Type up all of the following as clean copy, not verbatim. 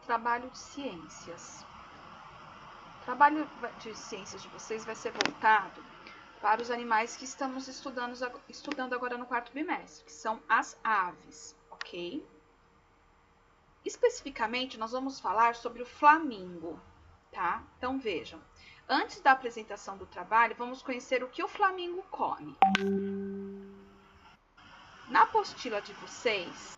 trabalho de ciências. O trabalho de ciências de vocês vai ser voltado para os animais que estamos estudando agora no quarto bimestre, que são as aves, ok? Especificamente, nós vamos falar sobre o flamingo, tá? Então, vejam. Antes da apresentação do trabalho, vamos conhecer o que o flamingo come. Na apostila de vocês,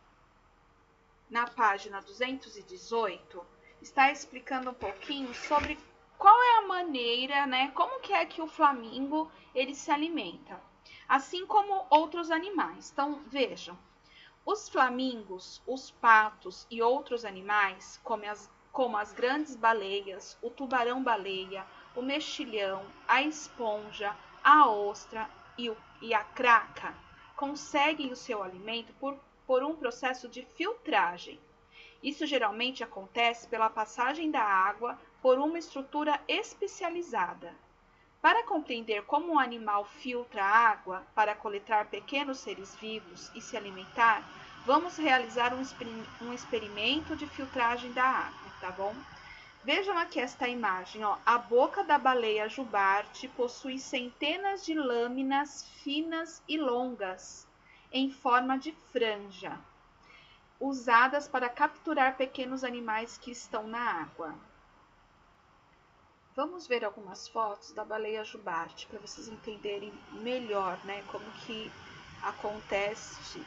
na página 218, está explicando um pouquinho sobre qual é a maneira, né? Como que é que o flamingo ele se alimenta, assim como outros animais. Então, vejam. Os flamingos, os patos e outros animais, como as grandes baleias, o tubarão-baleia, o mexilhão, a esponja, a ostra e a craca, conseguem o seu alimento por um processo de filtragem. Isso geralmente acontece pela passagem da água por uma estrutura especializada. Para compreender como um animal filtra a água para coletar pequenos seres vivos e se alimentar, vamos realizar um experimento de filtragem da água, tá bom? Vejam aqui esta imagem, ó. A boca da baleia jubarte possui centenas de lâminas finas e longas, em forma de franja, usadas para capturar pequenos animais que estão na água. Vamos ver algumas fotos da baleia jubarte para vocês entenderem melhor, né, como que acontece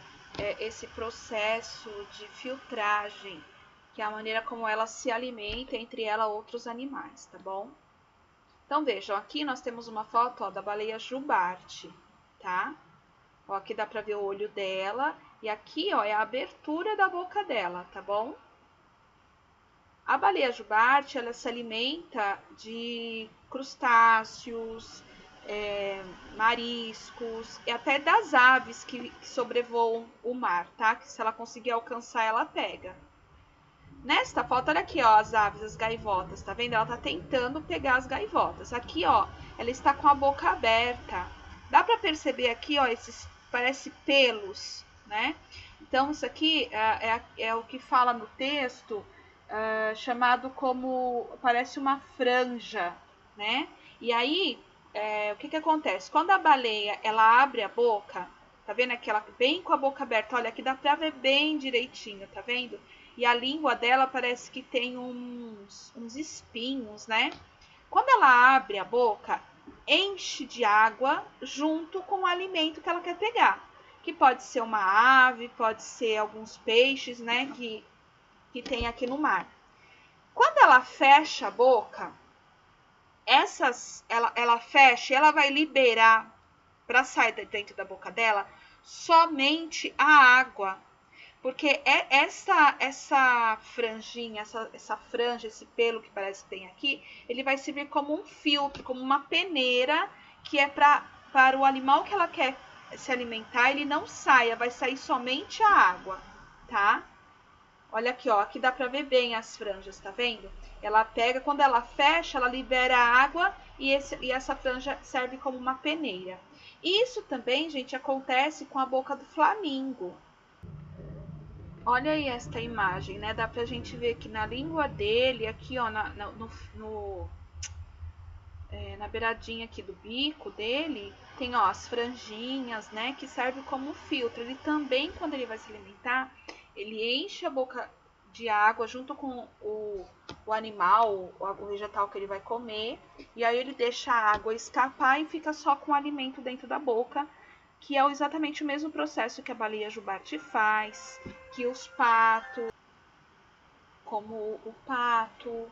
esse processo de filtragem, que é a maneira como ela se alimenta, entre ela outros animais, tá bom? Então vejam, aqui nós temos uma foto, ó, da baleia jubarte, tá? Ó, aqui dá para ver o olho dela e aqui, ó, é a abertura da boca dela, tá bom? A baleia jubarte, ela se alimenta de crustáceos, mariscos e até das aves que sobrevoam o mar, tá? Que se ela conseguir alcançar, ela pega. Nesta foto, olha aqui, ó, as aves, as gaivotas, tá vendo? Ela tá tentando pegar as gaivotas. Aqui, ó, ela está com a boca aberta. Dá pra perceber aqui, ó, esses, parece pelos, né? Então, isso aqui é o que fala no texto, chamado como, parece uma franja, né? E aí, o que acontece? Quando a baleia, ela abre a boca, tá vendo aqui, ela bem com a boca aberta, olha, aqui dá pra ver bem direitinho, tá vendo? E a língua dela parece que tem uns espinhos, né? Quando ela abre a boca, enche de água junto com o alimento que ela quer pegar. Que pode ser uma ave, pode ser alguns peixes, né? Que tem aqui no mar. Quando ela fecha a boca, ela fecha e ela vai liberar para sair de dentro da boca dela somente a água. Porque essa franjinha, essa franja, esse pelo que parece que tem aqui, ele vai servir como um filtro, como uma peneira, que é para o animal que ela quer se alimentar, ele não saia, vai sair somente a água, tá? Olha aqui, ó, aqui dá pra ver bem as franjas, tá vendo? Ela pega, quando ela fecha, ela libera a água e essa franja serve como uma peneira. Isso também, gente, acontece com a boca do flamingo. Olha aí esta imagem, né? Dá pra gente ver que na língua dele, aqui, ó, na beiradinha aqui do bico dele, tem, ó, as franjinhas, né? Que serve como filtro. Ele também, quando ele vai se alimentar, ele enche a boca de água junto com o animal, o vegetal que ele vai comer. E aí ele deixa a água escapar e fica só com o alimento dentro da boca, que é exatamente o mesmo processo que a baleia jubarte faz, que os patos, como o pato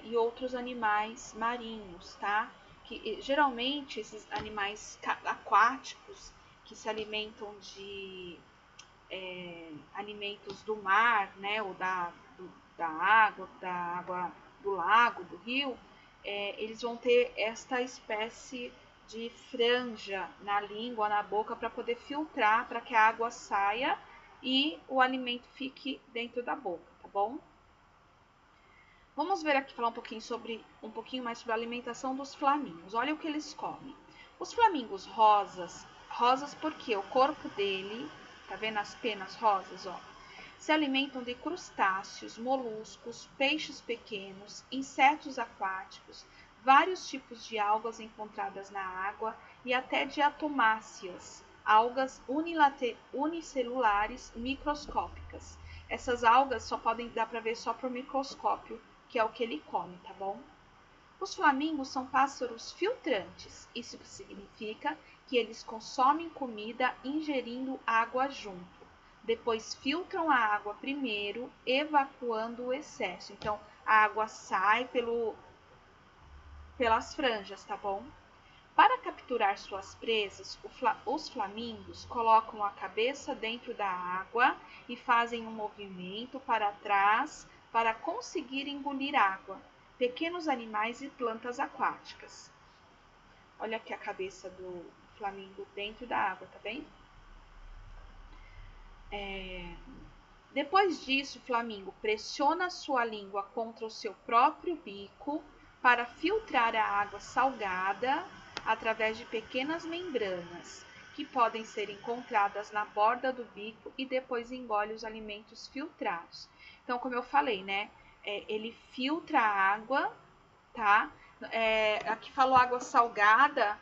e outros animais marinhos, tá? Que geralmente esses animais aquáticos que se alimentam de alimentos do mar, né, ou da água do lago, do rio, eles vão ter esta espécie de franja na língua, na boca, para poder filtrar, para que a água saia e o alimento fique dentro da boca, tá bom? Vamos ver aqui, falar um pouquinho mais sobre a alimentação dos flamingos. Olha o que eles comem. Os flamingos rosas porque o corpo dele, tá vendo as penas rosas, ó? Se alimentam de crustáceos, moluscos, peixes pequenos, insetos aquáticos, vários tipos de algas encontradas na água e até diatomáceas, algas unicelulares microscópicas. Essas algas só podem dar para ver só por microscópio, que é o que ele come, tá bom? Os flamingos são pássaros filtrantes. Isso significa que eles consomem comida ingerindo água junto. Depois filtram a água primeiro, evacuando o excesso. Então, a água sai pelas franjas, tá bom? Para capturar suas presas, os flamingos colocam a cabeça dentro da água e fazem um movimento para trás para conseguir engolir água, pequenos animais e plantas aquáticas. Olha aqui a cabeça do flamingo dentro da água, tá bem? Depois disso, o flamingo pressiona sua língua contra o seu próprio bico para filtrar a água salgada através de pequenas membranas que podem ser encontradas na borda do bico e depois engole os alimentos filtrados. Então, como eu falei, né? Ele filtra a água, tá? Aqui falou água salgada.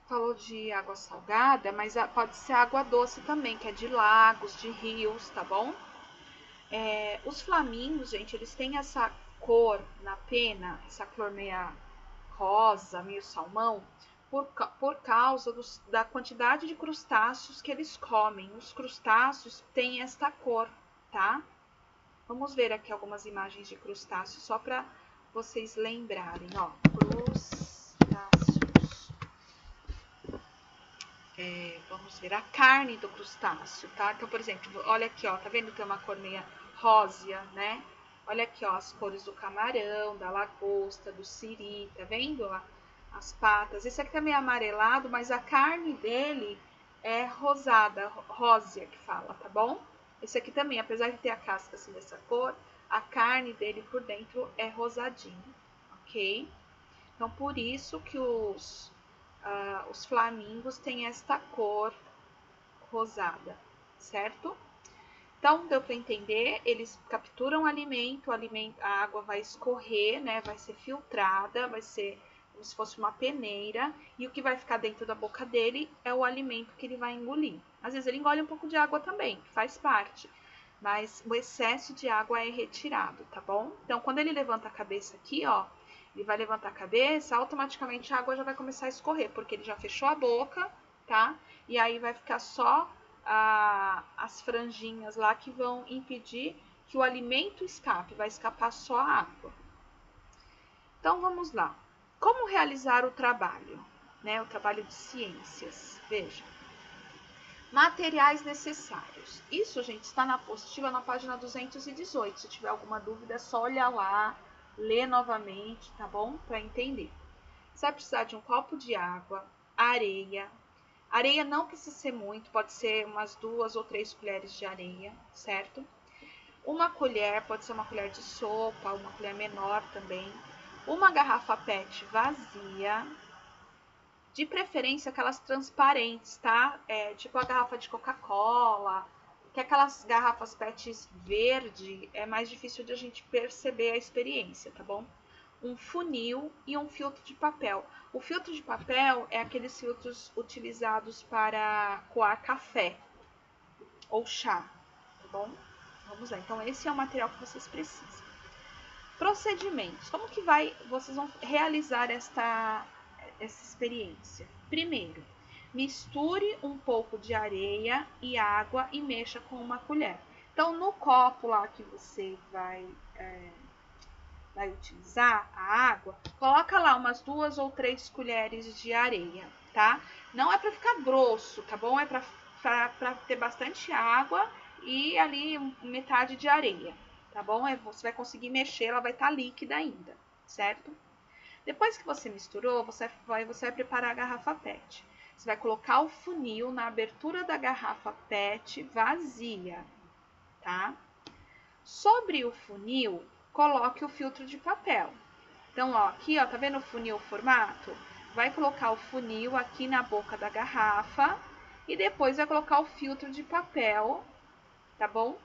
Falou de água salgada, mas pode ser água doce também, que é de lagos, de rios, tá bom? Os flamingos, gente, eles têm essa cor na pena, essa cor meio rosa, meio salmão, por causa da quantidade de crustáceos que eles comem. Os crustáceos têm esta cor, tá? Vamos ver aqui algumas imagens de crustáceos, só para vocês lembrarem, ó. Crustáceos. Vamos ver a carne do crustáceo, tá? Então, por exemplo, olha aqui, ó, tá vendo? Tem uma cor meio rósea, né? Olha aqui, ó, as cores do camarão, da lagosta, do siri, tá vendo? As patas. Esse aqui tá meio amarelado, mas a carne dele é rosada, rósea que fala, tá bom? Esse aqui também, apesar de ter a casca assim dessa cor, a carne dele por dentro é rosadinho, ok? Então, por isso que os flamingos têm esta cor rosada, certo? Então, deu para entender, eles capturam o alimento, a água vai escorrer, né? Vai ser filtrada, vai ser como se fosse uma peneira, e o que vai ficar dentro da boca dele é o alimento que ele vai engolir. Às vezes ele engole um pouco de água também, faz parte, mas o excesso de água é retirado, tá bom? Então, quando ele levanta a cabeça aqui, ó, ele vai levantar a cabeça, automaticamente a água já vai começar a escorrer, porque ele já fechou a boca, tá? E aí vai ficar só as franjinhas lá que vão impedir que o alimento escape, vai escapar só a água. Então, vamos lá. Como realizar o trabalho, né? O trabalho de ciências. Veja. Materiais necessários. Isso, gente, está na apostila na página 218. Se tiver alguma dúvida, é só olhar lá, ler novamente, tá bom? Para entender. Você vai precisar de um copo de água, areia. Areia não precisa ser muito, pode ser umas 2 ou 3 colheres de areia, certo? Uma colher, pode ser uma colher de sopa, uma colher menor também. Uma garrafa PET vazia, de preferência aquelas transparentes, tá? Tipo a garrafa de Coca-Cola, que aquelas garrafas PET verde é mais difícil de a gente perceber a experiência, tá bom? Um funil e um filtro de papel. O filtro de papel é aqueles filtros utilizados para coar café ou chá, tá bom? Vamos lá, então esse é o material que vocês precisam. Procedimentos. Como que vocês vão realizar essa experiência? Primeiro, misture um pouco de areia e água e mexa com uma colher. Então, no copo lá que você vai utilizar a água, coloca lá umas 2 ou 3 colheres de areia, tá? Não é para ficar grosso, tá bom? É para ter bastante água e ali metade de areia, tá bom? Você vai conseguir mexer, ela vai estar líquida ainda, certo? Depois que você misturou, você vai preparar a garrafa PET. Você vai colocar o funil na abertura da garrafa PET vazia, tá? Sobre o funil, coloque o filtro de papel. Então, ó, aqui, ó, tá vendo o funil, o formato? Vai colocar o funil aqui na boca da garrafa e depois vai colocar o filtro de papel, tá bom?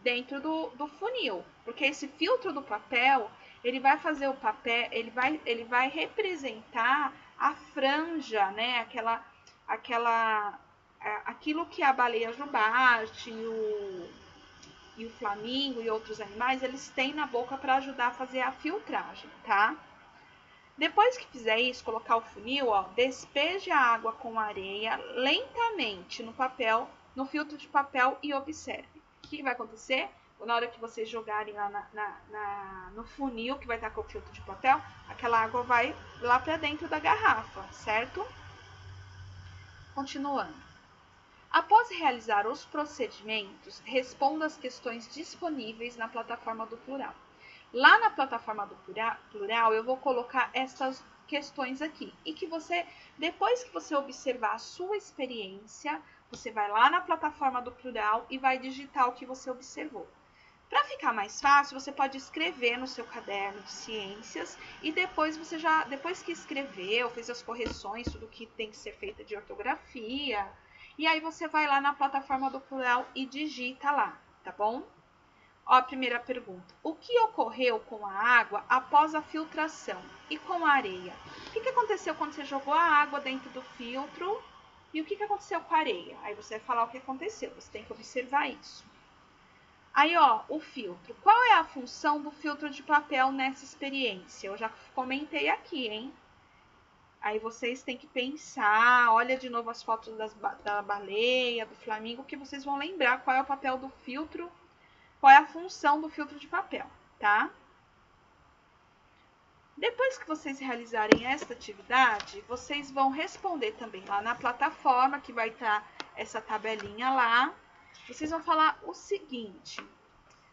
Dentro do funil, porque esse filtro do papel, ele vai fazer o papel, ele vai representar a franja, né? Aquilo que a baleia jubarte e o flamingo e outros animais, eles têm na boca para ajudar a fazer a filtragem, tá? Depois que fizer isso, colocar o funil, ó, despeje a água com areia lentamente no papel, no filtro de papel e observe. O que vai acontecer? Na hora que vocês jogarem lá no funil, que vai estar com o filtro de papel, aquela água vai lá para dentro da garrafa, certo? Continuando. Após realizar os procedimentos, responda as questões disponíveis na plataforma do plural. Lá na plataforma do plural, eu vou colocar essas questões aqui. E que você, depois que você observar a sua experiência, você vai lá na plataforma do plural e vai digitar o que você observou. Para ficar mais fácil, você pode escrever no seu caderno de ciências e depois depois que escreveu, fez as correções, tudo que tem que ser feito de ortografia, e aí você vai lá na plataforma do plural e digita lá, tá bom? Ó, a primeira pergunta. O que ocorreu com a água após a filtração e com a areia? O que aconteceu quando você jogou a água dentro do filtro e o que aconteceu com a areia? Aí você vai falar o que aconteceu, você tem que observar isso. Aí, ó, o filtro. Qual é a função do filtro de papel nessa experiência? Eu já comentei aqui, hein? Aí vocês têm que pensar, olha de novo as fotos da baleia, do flamingo, que vocês vão lembrar qual é o papel do filtro, qual é a função do filtro de papel, tá? Depois que vocês realizarem esta atividade, vocês vão responder também lá na plataforma, que vai estar essa tabelinha lá. Vocês vão falar o seguinte: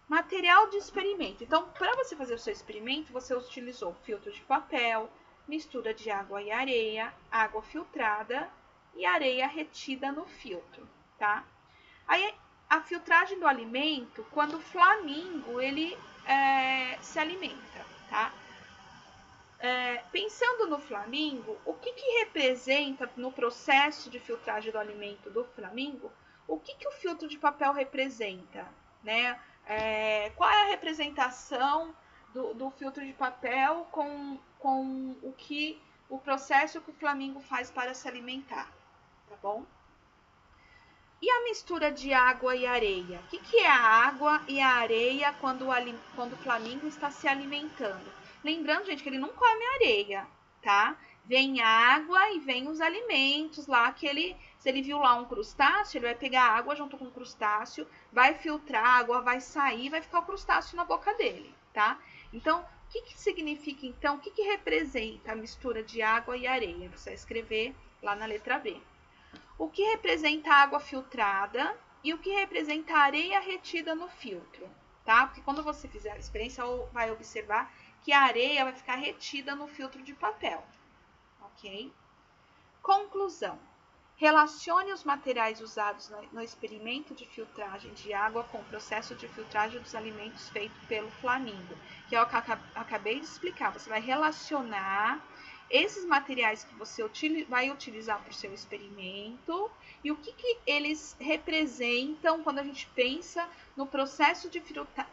material de experimento. Então, para você fazer o seu experimento, você utilizou filtro de papel, mistura de água e areia, água filtrada e areia retida no filtro, tá? Aí, a filtragem do alimento, quando o flamingo ele se alimenta, tá? Pensando no flamingo, o que representa no processo de filtragem do alimento do flamingo? O que o filtro de papel representa, né? Qual é a representação do filtro de papel com o processo que o flamingo faz para se alimentar, tá bom? E a mistura de água e areia? O que é a água e a areia quando o flamingo está se alimentando? Lembrando, gente, que ele não come areia, tá? Vem água e vem os alimentos lá que se ele viu lá um crustáceo, ele vai pegar a água junto com o crustáceo, vai filtrar, a água vai sair, vai ficar o crustáceo na boca dele, tá? Então, o que significa então, o que representa a mistura de água e areia? Você vai escrever lá na letra B. O que representa a água filtrada e o que representa a areia retida no filtro, tá? Porque quando você fizer a experiência, vai observar que a areia vai ficar retida no filtro de papel, ok? Conclusão. Relacione os materiais usados no experimento de filtragem de água com o processo de filtragem dos alimentos feito pelo flamingo, que é o que eu acabei de explicar. Você vai relacionar esses materiais que você vai utilizar para o seu experimento e o que eles representam quando a gente pensa no processo de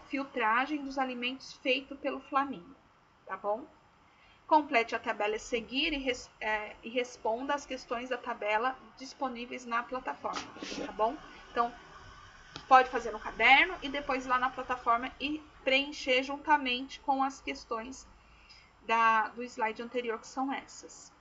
filtragem dos alimentos feito pelo flamingo, tá bom? Complete a tabela a seguir e responda as questões da tabela disponíveis na plataforma, tá bom? Então, pode fazer no caderno e depois ir lá na plataforma e preencher juntamente com as questões do slide anterior, que são essas.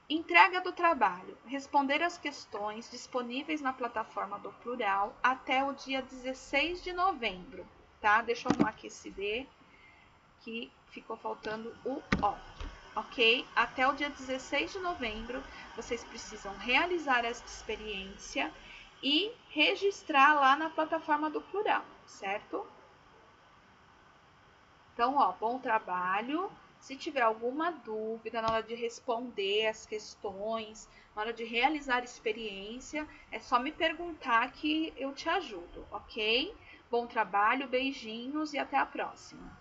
Entrega do trabalho. Responder as questões disponíveis na plataforma do plural até o dia 16 de novembro, tá? Deixa eu arrumar aqui esse D, que ficou faltando o O, ok? Até o dia 16 de novembro, vocês precisam realizar essa experiência e registrar lá na plataforma do plural, certo? Então, ó, bom trabalho. Se tiver alguma dúvida na hora de responder as questões, na hora de realizar a experiência, é só me perguntar que eu te ajudo, ok? Bom trabalho, beijinhos e até a próxima.